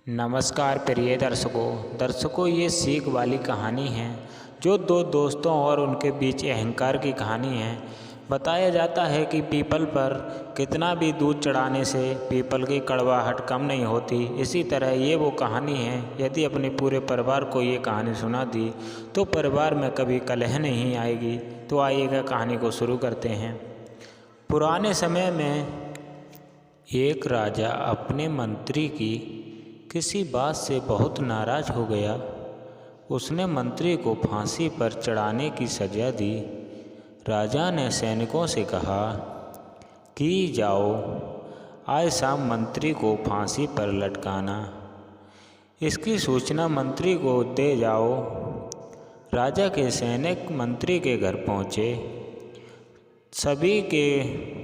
नमस्कार प्रिय दर्शकों ये सीख वाली कहानी है जो दो दोस्तों और उनके बीच अहंकार की कहानी है। बताया जाता है कि पीपल पर कितना भी दूध चढ़ाने से पीपल की कड़वाहट कम नहीं होती। इसी तरह ये वो कहानी है, यदि अपने पूरे परिवार को ये कहानी सुना दी तो परिवार में कभी कलह नहीं आएगी। तो आइएगा कहानी को शुरू करते हैं। पुराने समय में एक राजा अपने मंत्री की किसी बात से बहुत नाराज़ हो गया। उसने मंत्री को फांसी पर चढ़ाने की सज़ा दी। राजा ने सैनिकों से कहा कि जाओ, आज शाम मंत्री को फांसी पर लटकाना। इसकी सूचना मंत्री को दे जाओ। राजा के सैनिक मंत्री के घर पहुँचे। सभी के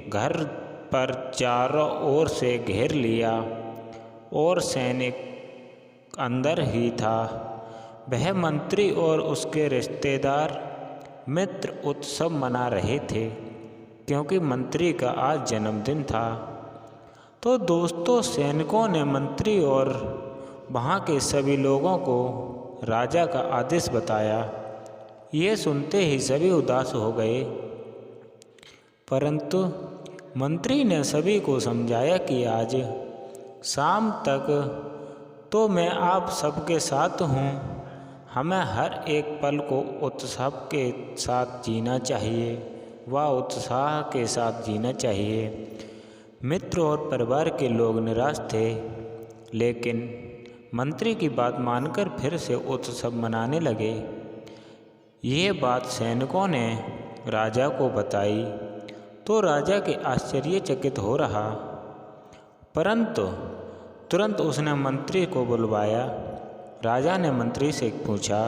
घर पर चारों ओर से घेर लिया और सैनिक अंदर ही था। वह मंत्री और उसके रिश्तेदार मित्र उत्सव मना रहे थे क्योंकि मंत्री का आज जन्मदिन था। तो दोस्तों, सैनिकों ने मंत्री और वहाँ के सभी लोगों को राजा का आदेश बताया। ये सुनते ही सभी उदास हो गए, परंतु मंत्री ने सभी को समझाया कि आज शाम तक तो मैं आप सबके साथ हूँ। हमें हर एक पल को उत्सव के साथ जीना चाहिए व उत्साह के साथ जीना चाहिए। मित्र और परिवार के लोग निराश थे, लेकिन मंत्री की बात मानकर फिर से उत्सव मनाने लगे। ये बात सैनिकों ने राजा को बताई तो राजा के आश्चर्यचकित हो रहा, परंतु तुरंत उसने मंत्री को बुलवाया। राजा ने मंत्री से पूछा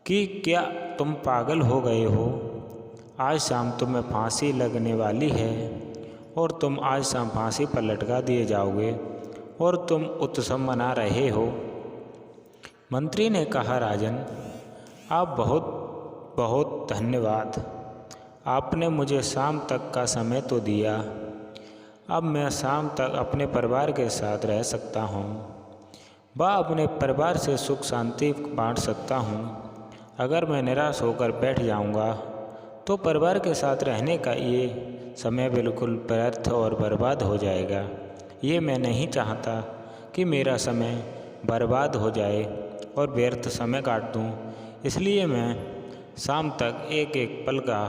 कि क्या तुम पागल हो गए हो? आज शाम तुम्हें फांसी लगने वाली है और तुम आज शाम फांसी पर लटका दिए जाओगे और तुम उत्सव मना रहे हो। मंत्री ने कहा, राजन, आप बहुत बहुत धन्यवाद। आपने मुझे शाम तक का समय तो दिया। अब मैं शाम तक अपने परिवार के साथ रह सकता हूँ व अपने परिवार से सुख शांति बांट सकता हूँ। अगर मैं निराश होकर बैठ जाऊँगा तो परिवार के साथ रहने का ये समय बिल्कुल व्यर्थ और बर्बाद हो जाएगा। ये मैं नहीं चाहता कि मेरा समय बर्बाद हो जाए और व्यर्थ समय काट दूँ। इसलिए मैं शाम तक एक एक पल का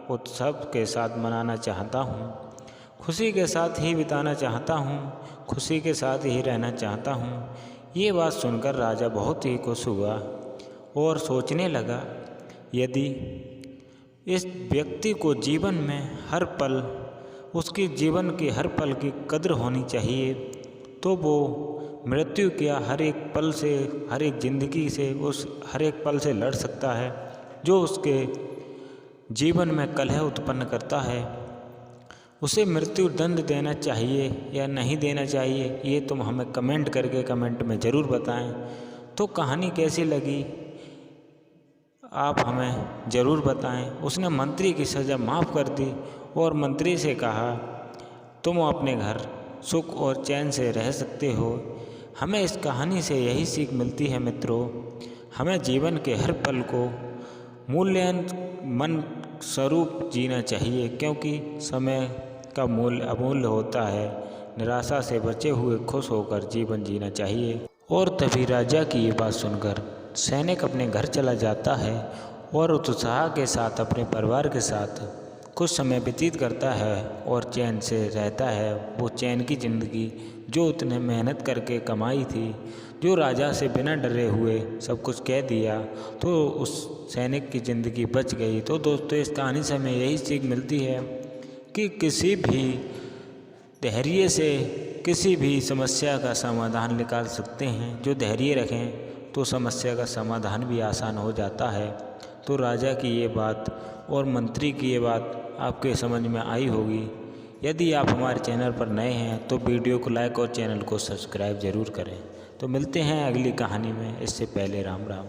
उत्सव के साथ मनाना चाहता हूँ, खुशी के साथ ही बिताना चाहता हूँ, खुशी के साथ ही रहना चाहता हूँ। ये बात सुनकर राजा बहुत ही खुश हुआ और सोचने लगा, यदि इस व्यक्ति को जीवन में हर पल, उसके जीवन के हर पल की कद्र होनी चाहिए, तो वो मृत्यु के हर एक पल से, हर एक ज़िंदगी से, उस हर एक पल से लड़ सकता है जो उसके जीवन में कलह उत्पन्न करता है। उसे मृत्यु दंड देना चाहिए या नहीं देना चाहिए, ये तुम हमें कमेंट में ज़रूर बताएं। तो कहानी कैसी लगी आप हमें ज़रूर बताएं। उसने मंत्री की सज़ा माफ़ कर दी और मंत्री से कहा, तुम अपने घर सुख और चैन से रह सकते हो। हमें इस कहानी से यही सीख मिलती है मित्रों, हमें जीवन के हर पल को मूल्यवान मन स्वरूप जीना चाहिए, क्योंकि समय का मूल्य अमूल्य होता है। निराशा से बचे हुए खुश होकर जीवन जीना चाहिए। और तभी राजा की ये बात सुनकर सैनिक अपने घर चला जाता है और उत्साह के साथ अपने परिवार के साथ कुछ समय व्यतीत करता है और चैन से रहता है। वो चैन की ज़िंदगी जो उतने मेहनत करके कमाई थी, जो राजा से बिना डरे हुए सब कुछ कह दिया, तो उस सैनिक की ज़िंदगी बच गई। तो दोस्तों, इस कहानी से हमें यही सीख मिलती है कि किसी भी धैर्य से किसी भी समस्या का समाधान निकाल सकते हैं। जो धैर्य रखें तो समस्या का समाधान भी आसान हो जाता है। तो राजा की ये बात और मंत्री की ये बात आपके समझ में आई होगी। यदि आप हमारे चैनल पर नए हैं तो वीडियो को लाइक और चैनल को सब्सक्राइब ज़रूर करें। तो मिलते हैं अगली कहानी में। इससे पहले राम राम।